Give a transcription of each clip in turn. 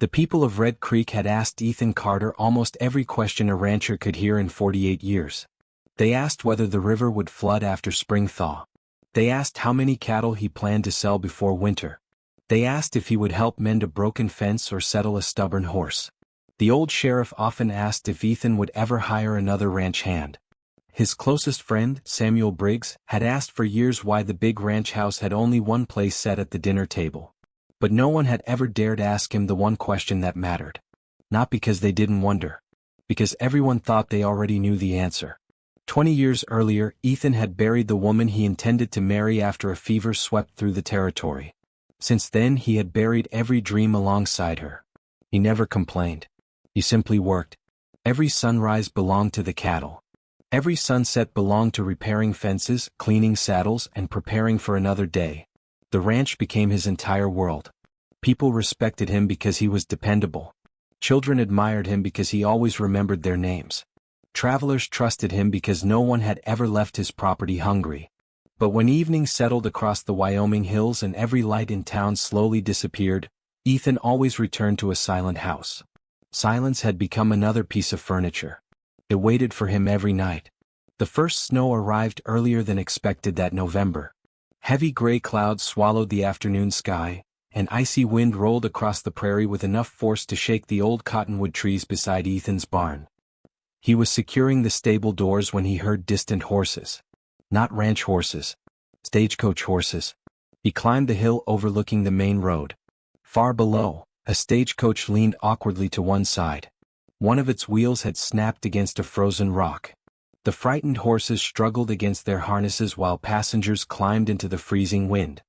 The people of Red Creek had asked Ethan Carter almost every question a rancher could hear in 48 years. They asked whether the river would flood after spring thaw. They asked how many cattle he planned to sell before winter. They asked if he would help mend a broken fence or settle a stubborn horse. The old sheriff often asked if Ethan would ever hire another ranch hand. His closest friend, Samuel Briggs, had asked for years why the big ranch house had only one place set at the dinner table. But no one had ever dared ask him the one question that mattered. Not because they didn't wonder. Because everyone thought they already knew the answer. 20 years earlier, Ethan had buried the woman he intended to marry after a fever swept through the territory. Since then he had buried every dream alongside her. He never complained. He simply worked. Every sunrise belonged to the cattle. Every sunset belonged to repairing fences, cleaning saddles, and preparing for another day. The ranch became his entire world. People respected him because he was dependable. Children admired him because he always remembered their names. Travelers trusted him because no one had ever left his property hungry. But when evening settled across the Wyoming hills and every light in town slowly disappeared, Ethan always returned to a silent house. Silence had become another piece of furniture. It waited for him every night. The first snow arrived earlier than expected that November. Heavy gray clouds swallowed the afternoon sky, and icy wind rolled across the prairie with enough force to shake the old cottonwood trees beside Ethan's barn. He was securing the stable doors when he heard distant horses. Not ranch horses. Stagecoach horses. He climbed the hill overlooking the main road. Far below, a stagecoach leaned awkwardly to one side. One of its wheels had snapped against a frozen rock. The frightened horses struggled against their harnesses while passengers climbed into the freezing wind.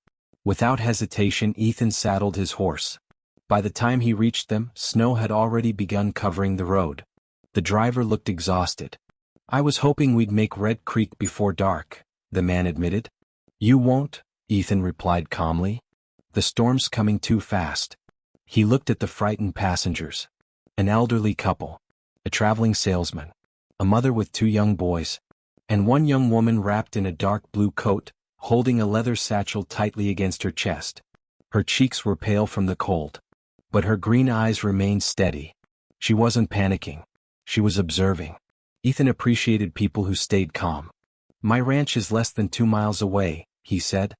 Without hesitation, Ethan saddled his horse. By the time he reached them, snow had already begun covering the road. The driver looked exhausted. "I was hoping we'd make Red Creek before dark," the man admitted. "You won't," Ethan replied calmly. "The storm's coming too fast." He looked at the frightened passengers. An elderly couple. A traveling salesman. A mother with 2 young boys. And one young woman wrapped in a dark blue coat, holding a leather satchel tightly against her chest. Her cheeks were pale from the cold. But her green eyes remained steady. She wasn't panicking. She was observing. Ethan appreciated people who stayed calm. "My ranch is less than 2 miles away," he said.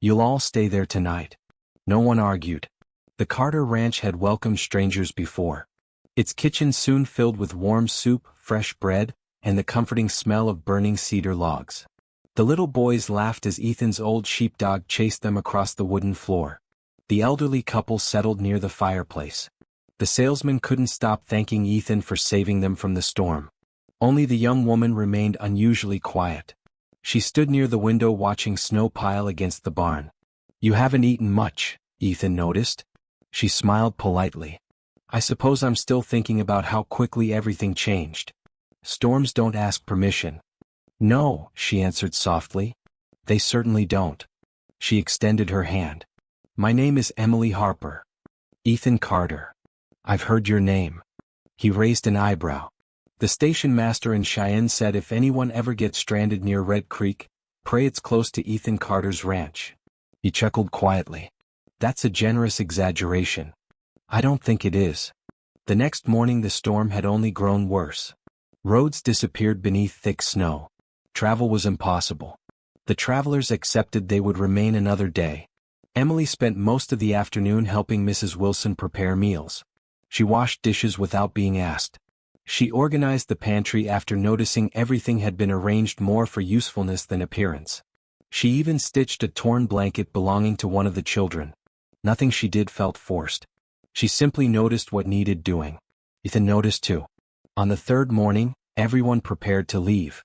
"You'll all stay there tonight." No one argued. The Carter Ranch had welcomed strangers before. Its kitchen soon filled with warm soup, fresh bread, and the comforting smell of burning cedar logs. The little boys laughed as Ethan's old sheepdog chased them across the wooden floor. The elderly couple settled near the fireplace. The salesman couldn't stop thanking Ethan for saving them from the storm. Only the young woman remained unusually quiet. She stood near the window watching snow pile against the barn. "You haven't eaten much," Ethan noticed. She smiled politely. "I suppose I'm still thinking about how quickly everything changed. Storms don't ask permission." "No," she answered softly. "They certainly don't." She extended her hand. "My name is Emily Harper." "Ethan Carter. I've heard your name." He raised an eyebrow. "The station master in Cheyenne said if anyone ever gets stranded near Red Creek, pray it's close to Ethan Carter's ranch." He chuckled quietly. "That's a generous exaggeration." "I don't think it is." The next morning the storm had only grown worse. Roads disappeared beneath thick snow. Travel was impossible. The travelers accepted they would remain another day. Emily spent most of the afternoon helping Mrs. Wilson prepare meals. She washed dishes without being asked. She organized the pantry after noticing everything had been arranged more for usefulness than appearance. She even stitched a torn blanket belonging to one of the children. Nothing she did felt forced. She simply noticed what needed doing. Ethan noticed too. On the third morning, everyone prepared to leave.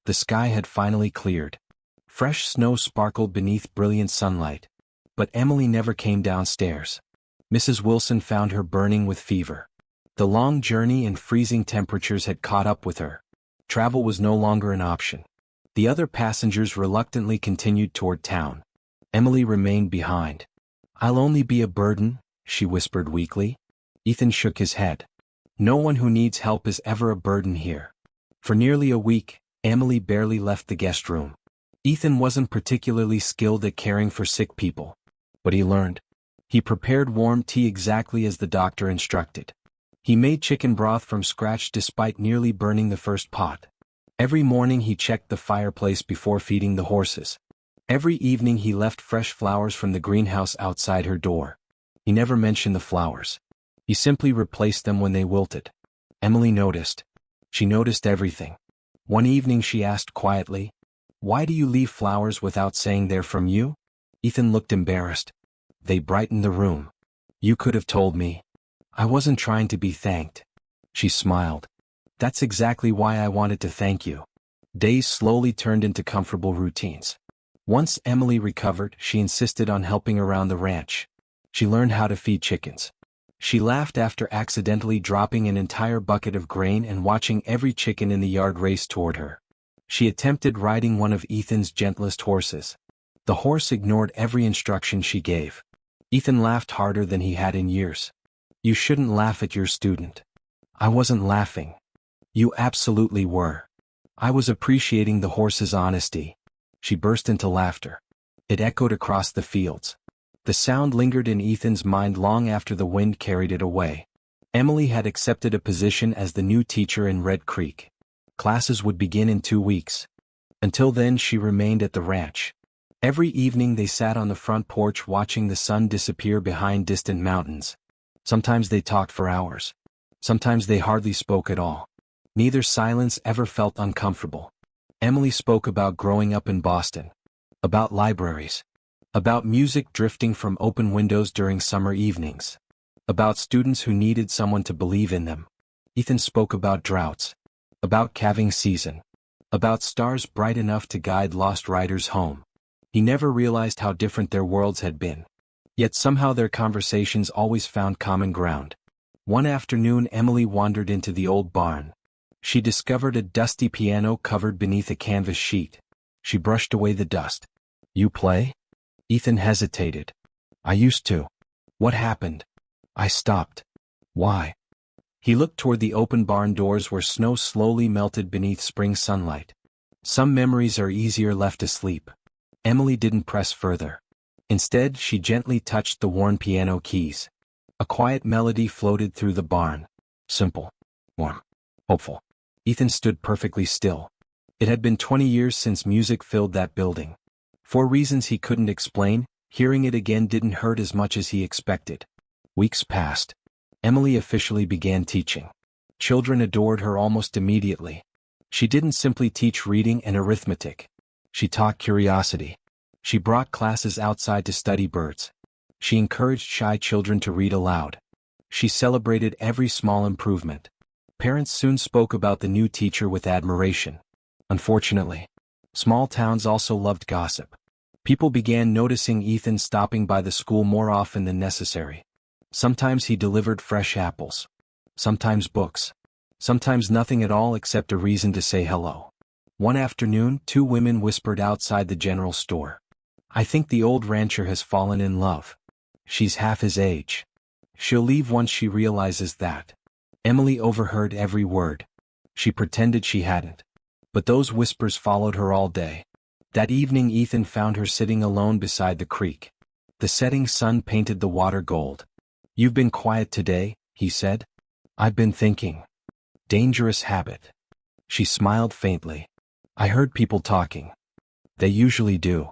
The sky had finally cleared. Fresh snow sparkled beneath brilliant sunlight. But Emily never came downstairs. Mrs. Wilson found her burning with fever. The long journey and freezing temperatures had caught up with her. Travel was no longer an option. The other passengers reluctantly continued toward town. Emily remained behind. "I'll only be a burden," she whispered weakly. Ethan shook his head. "No one who needs help is ever a burden here." For nearly a week, Emily barely left the guest room. Ethan wasn't particularly skilled at caring for sick people. But he learned. He prepared warm tea exactly as the doctor instructed. He made chicken broth from scratch despite nearly burning the first pot. Every morning he checked the fireplace before feeding the horses. Every evening he left fresh flowers from the greenhouse outside her door. He never mentioned the flowers. He simply replaced them when they wilted. Emily noticed. She noticed everything. One evening she asked quietly, "Why do you leave flowers without saying they're from you?" Ethan looked embarrassed. They brightened the room. "You could have told me. I wasn't trying to be thanked." She smiled. "That's exactly why I wanted to thank you." Days slowly turned into comfortable routines. Once Emily recovered, she insisted on helping around the ranch. She learned how to feed chickens. She laughed after accidentally dropping an entire bucket of grain and watching every chicken in the yard race toward her. She attempted riding one of Ethan's gentlest horses. The horse ignored every instruction she gave. Ethan laughed harder than he had in years. "You shouldn't laugh at your student." "I wasn't laughing." "You absolutely were." "I was appreciating the horse's honesty." She burst into laughter. It echoed across the fields. The sound lingered in Ethan's mind long after the wind carried it away. Emily had accepted a position as the new teacher in Red Creek. Classes would begin in 2 weeks. Until then she remained at the ranch. Every evening they sat on the front porch watching the sun disappear behind distant mountains. Sometimes they talked for hours. Sometimes they hardly spoke at all. Neither silence ever felt uncomfortable. Emily spoke about growing up in Boston. About libraries. About music drifting from open windows during summer evenings. About students who needed someone to believe in them. Ethan spoke about droughts. About calving season. About stars bright enough to guide lost riders home. He never realized how different their worlds had been. Yet somehow their conversations always found common ground. One afternoon Emily wandered into the old barn. She discovered a dusty piano covered beneath a canvas sheet. She brushed away the dust. "You play?" Ethan hesitated. "I used to." "What happened?" "I stopped." "Why?" He looked toward the open barn doors where snow slowly melted beneath spring sunlight. "Some memories are easier left asleep." Emily didn't press further. Instead, she gently touched the worn piano keys. A quiet melody floated through the barn. Simple. Warm. Hopeful. Ethan stood perfectly still. It had been 20 years since music filled that building. For reasons he couldn't explain, hearing it again didn't hurt as much as he expected. Weeks passed. Emily officially began teaching. Children adored her almost immediately. She didn't simply teach reading and arithmetic. She taught curiosity. She brought classes outside to study birds. She encouraged shy children to read aloud. She celebrated every small improvement. Parents soon spoke about the new teacher with admiration. Unfortunately, small towns also loved gossip. People began noticing Ethan stopping by the school more often than necessary. Sometimes he delivered fresh apples. Sometimes books. Sometimes nothing at all except a reason to say hello. One afternoon, 2 women whispered outside the general store. "I think the old rancher has fallen in love. She's half his age. She'll leave once she realizes that." Emily overheard every word. She pretended she hadn't. But those whispers followed her all day. That evening Ethan found her sitting alone beside the creek. The setting sun painted the water gold. "You've been quiet today," he said. "I've been thinking." Dangerous habit. She smiled faintly. "I heard people talking." "They usually do.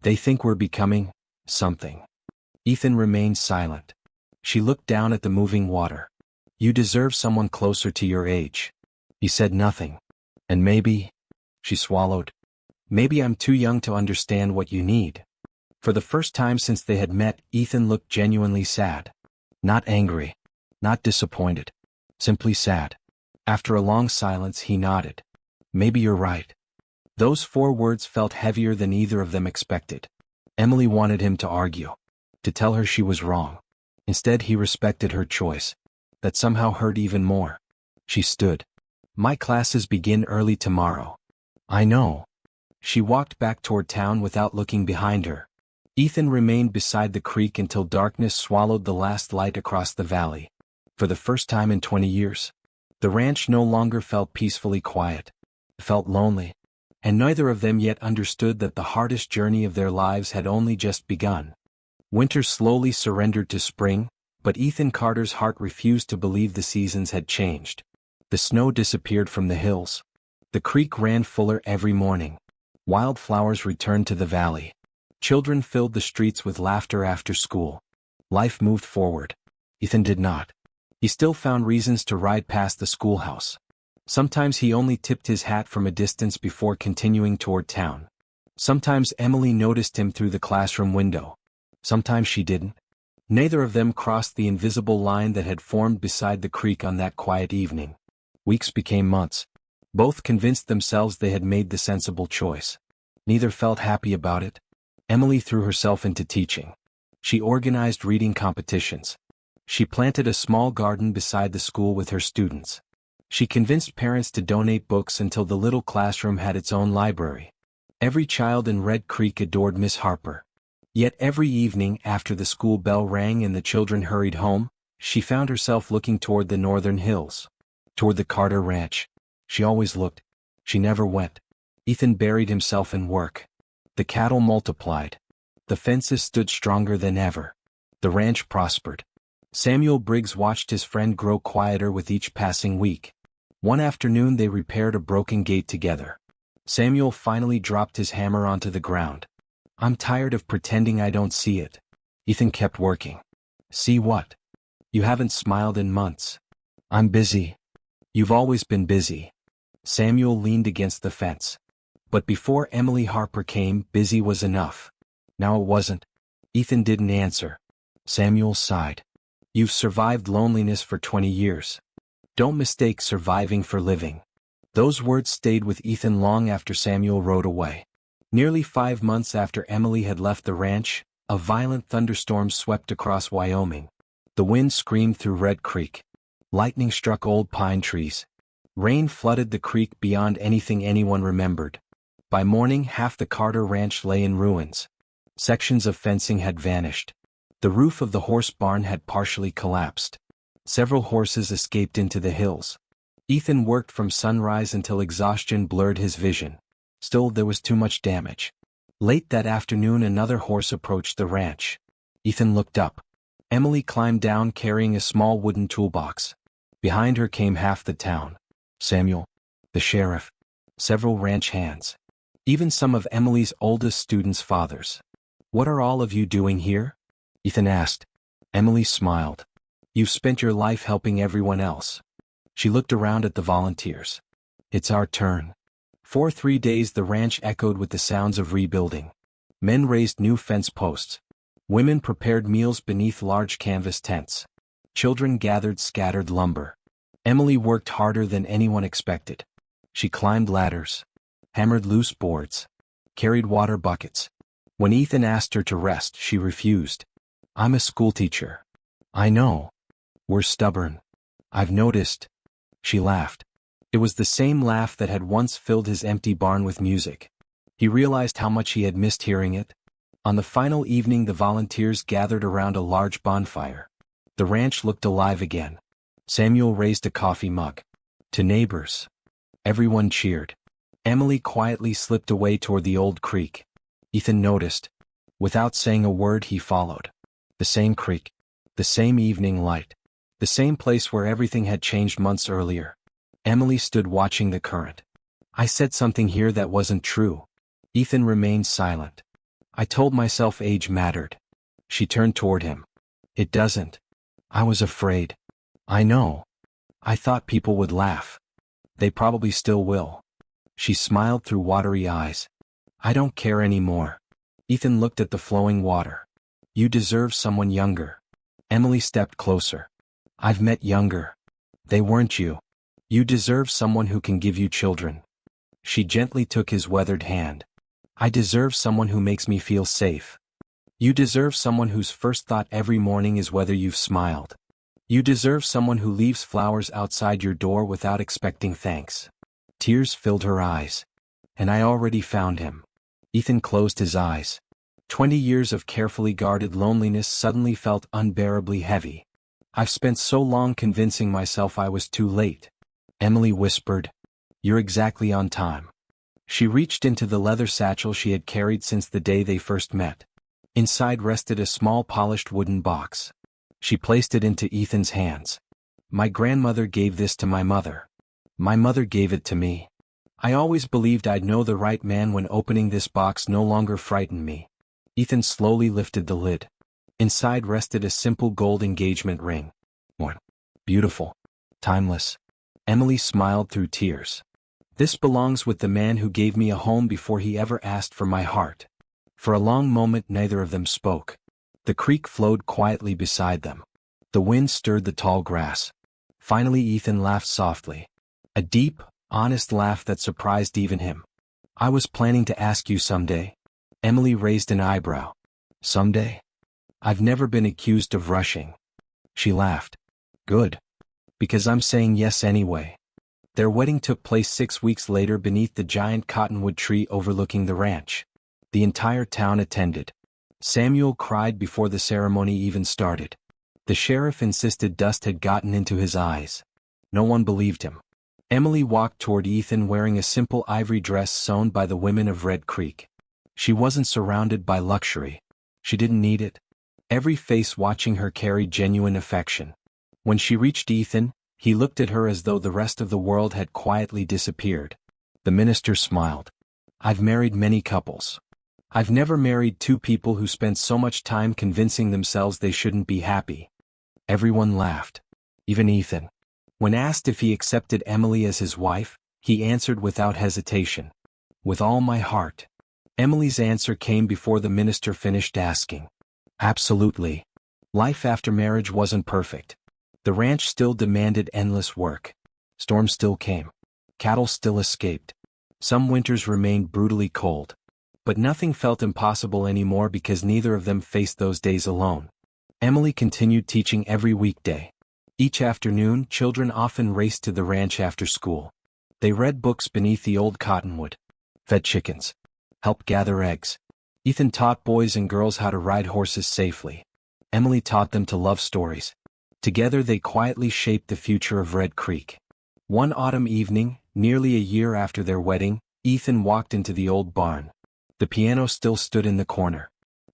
They think we're becoming something." Ethan remained silent. She looked down at the moving water. "You deserve someone closer to your age." He said nothing. "And maybe," she swallowed, "maybe I'm too young to understand what you need." For the first time since they had met, Ethan looked genuinely sad. Not angry. Not disappointed. Simply sad. After a long silence he nodded. "Maybe you're right." Those 4 words felt heavier than either of them expected. Emily wanted him to argue. To tell her she was wrong. Instead he respected her choice. That somehow hurt even more. She stood. "My classes begin early tomorrow." "I know." She walked back toward town without looking behind her. Ethan remained beside the creek until darkness swallowed the last light across the valley. For the first time in 20 years, the ranch no longer felt peacefully quiet. It felt lonely. And neither of them yet understood that the hardest journey of their lives had only just begun. Winter slowly surrendered to spring, but Ethan Carter's heart refused to believe the seasons had changed. The snow disappeared from the hills. The creek ran fuller every morning. Wildflowers returned to the valley. Children filled the streets with laughter after school. Life moved forward. Ethan did not. He still found reasons to ride past the schoolhouse. Sometimes he only tipped his hat from a distance before continuing toward town. Sometimes Emily noticed him through the classroom window. Sometimes she didn't. Neither of them crossed the invisible line that had formed beside the creek on that quiet evening. Weeks became months. Both convinced themselves they had made the sensible choice. Neither felt happy about it. Emily threw herself into teaching. She organized reading competitions. She planted a small garden beside the school with her students. She convinced parents to donate books until the little classroom had its own library. Every child in Red Creek adored Miss Harper. Yet every evening after the school bell rang and the children hurried home, she found herself looking toward the northern hills. Toward the Carter Ranch. She always looked. She never went. Ethan buried himself in work. The cattle multiplied. The fences stood stronger than ever. The ranch prospered. Samuel Briggs watched his friend grow quieter with each passing week. One afternoon they repaired a broken gate together. Samuel finally dropped his hammer onto the ground. "I'm tired of pretending I don't see it." Ethan kept working. "See what?" "You haven't smiled in months." "I'm busy." "You've always been busy." Samuel leaned against the fence. But before Emily Harper came, busy was enough. Now it wasn't. Ethan didn't answer. Samuel sighed. "You've survived loneliness for 20 years. Don't mistake surviving for living." Those words stayed with Ethan long after Samuel rode away. Nearly 5 months after Emily had left the ranch, a violent thunderstorm swept across Wyoming. The wind screamed through Red Creek. Lightning struck old pine trees. Rain flooded the creek beyond anything anyone remembered. By morning, half the Carter Ranch lay in ruins. Sections of fencing had vanished. The roof of the horse barn had partially collapsed. Several horses escaped into the hills. Ethan worked from sunrise until exhaustion blurred his vision. Still, there was too much damage. Late that afternoon, another horse approached the ranch. Ethan looked up. Emily climbed down carrying a small wooden toolbox. Behind her came half the town. Samuel, the sheriff, several ranch hands. Even some of Emily's oldest students' fathers. "What are all of you doing here?" Ethan asked. Emily smiled. "You've spent your life helping everyone else." She looked around at the volunteers. "It's our turn." For 3 days the ranch echoed with the sounds of rebuilding. Men raised new fence posts. Women prepared meals beneath large canvas tents. Children gathered scattered lumber. Emily worked harder than anyone expected. She climbed ladders, hammered loose boards, carried water buckets. When Ethan asked her to rest, she refused. "I'm a schoolteacher." "I know. We're stubborn. I've noticed." She laughed. It was the same laugh that had once filled his empty barn with music. He realized how much he had missed hearing it. On the final evening, the volunteers gathered around a large bonfire. The ranch looked alive again. Samuel raised a coffee mug. To neighbors. Everyone cheered. Emily quietly slipped away toward the old creek. Ethan noticed. Without saying a word, he followed. The same creek. The same evening light. The same place where everything had changed months earlier. Emily stood watching the current. "I said something here that wasn't true." Ethan remained silent. "I told myself age mattered." She turned toward him. "It doesn't." "I was afraid." "I know. I thought people would laugh." "They probably still will." She smiled through watery eyes. "I don't care anymore." Ethan looked at the flowing water. "You deserve someone younger." Emily stepped closer. "I've met younger. They weren't you. You deserve someone who can give you children." She gently took his weathered hand. "I deserve someone who makes me feel safe." "You deserve someone whose first thought every morning is whether you've smiled." "You deserve someone who leaves flowers outside your door without expecting thanks." Tears filled her eyes. "And I already found him." Ethan closed his eyes. 20 years of carefully guarded loneliness suddenly felt unbearably heavy. "I've spent so long convincing myself I was too late." Emily whispered. "You're exactly on time." She reached into the leather satchel she had carried since the day they first met. Inside rested a small polished wooden box. She placed it into Ethan's hands. My grandmother gave this to my mother. My mother gave it to me. I always believed I'd know the right man when opening this box no longer frightened me. Ethan slowly lifted the lid. Inside rested a simple gold engagement ring. What? Beautiful. Timeless. Emily smiled through tears. This belongs with the man who gave me a home before he ever asked for my heart. For a long moment neither of them spoke. The creek flowed quietly beside them. The wind stirred the tall grass. Finally Ethan laughed softly. A deep, honest laugh that surprised even him. I was planning to ask you someday. Emily raised an eyebrow. Someday? I've never been accused of rushing. She laughed. Good. Because I'm saying yes anyway. Their wedding took place 6 weeks later beneath the giant cottonwood tree overlooking the ranch. The entire town attended. Samuel cried before the ceremony even started. The sheriff insisted dust had gotten into his eyes. No one believed him. Emily walked toward Ethan wearing a simple ivory dress sewn by the women of Red Creek. She wasn't surrounded by luxury. She didn't need it. Every face watching her carried genuine affection. When she reached Ethan, he looked at her as though the rest of the world had quietly disappeared. The minister smiled. I've married many couples. I've never married two people who spent so much time convincing themselves they shouldn't be happy. Everyone laughed. Even Ethan. When asked if he accepted Emily as his wife, he answered without hesitation. With all my heart. Emily's answer came before the minister finished asking. Absolutely. Life after marriage wasn't perfect. The ranch still demanded endless work. Storms still came. Cattle still escaped. Some winters remained brutally cold. But nothing felt impossible anymore because neither of them faced those days alone. Emily continued teaching every weekday. Each afternoon, children often raced to the ranch after school. They read books beneath the old cottonwood, fed chickens, helped gather eggs. Ethan taught boys and girls how to ride horses safely. Emily taught them to love stories. Together they quietly shaped the future of Red Creek. One autumn evening, nearly a year after their wedding, Ethan walked into the old barn. The piano still stood in the corner.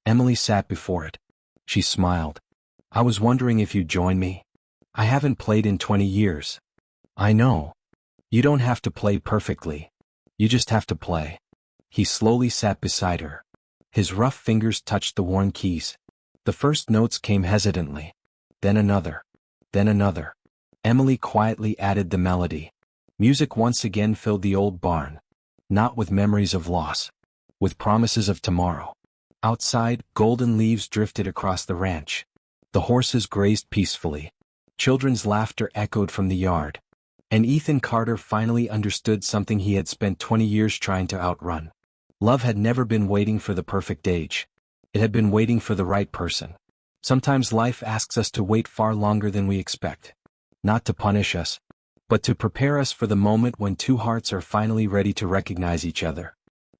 Emily sat before it. She smiled. I was wondering if you'd join me. I haven't played in 20 years. I know. You don't have to play perfectly. You just have to play. He slowly sat beside her. His rough fingers touched the worn keys. The first notes came hesitantly. Then another. Then another. Emily quietly added the melody. Music once again filled the old barn. Not with memories of loss. With promises of tomorrow. Outside, golden leaves drifted across the ranch. The horses grazed peacefully. Children's laughter echoed from the yard. And Ethan Carter finally understood something he had spent 20 years trying to outrun. Love had never been waiting for the perfect age. It had been waiting for the right person. Sometimes life asks us to wait far longer than we expect. Not to punish us, but to prepare us for the moment when two hearts are finally ready to recognize each other.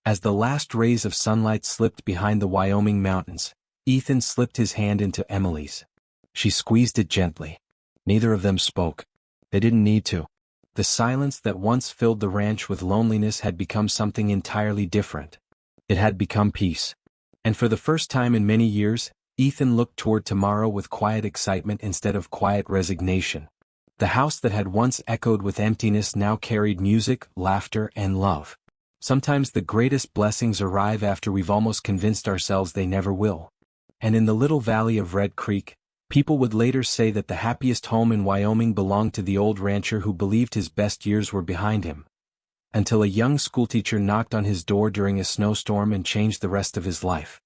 As the last rays of sunlight slipped behind the Wyoming mountains, Ethan slipped his hand into Emily's. She squeezed it gently. Neither of them spoke. They didn't need to. The silence that once filled the ranch with loneliness had become something entirely different. It had become peace. And for the first time in many years, Ethan looked toward tomorrow with quiet excitement instead of quiet resignation. The house that had once echoed with emptiness now carried music, laughter, and love. Sometimes the greatest blessings arrive after we've almost convinced ourselves they never will. And in the little valley of Red Creek, people would later say that the happiest home in Wyoming belonged to the old rancher who believed his best years were behind him. Until a young schoolteacher knocked on his door during a snowstorm and changed the rest of his life.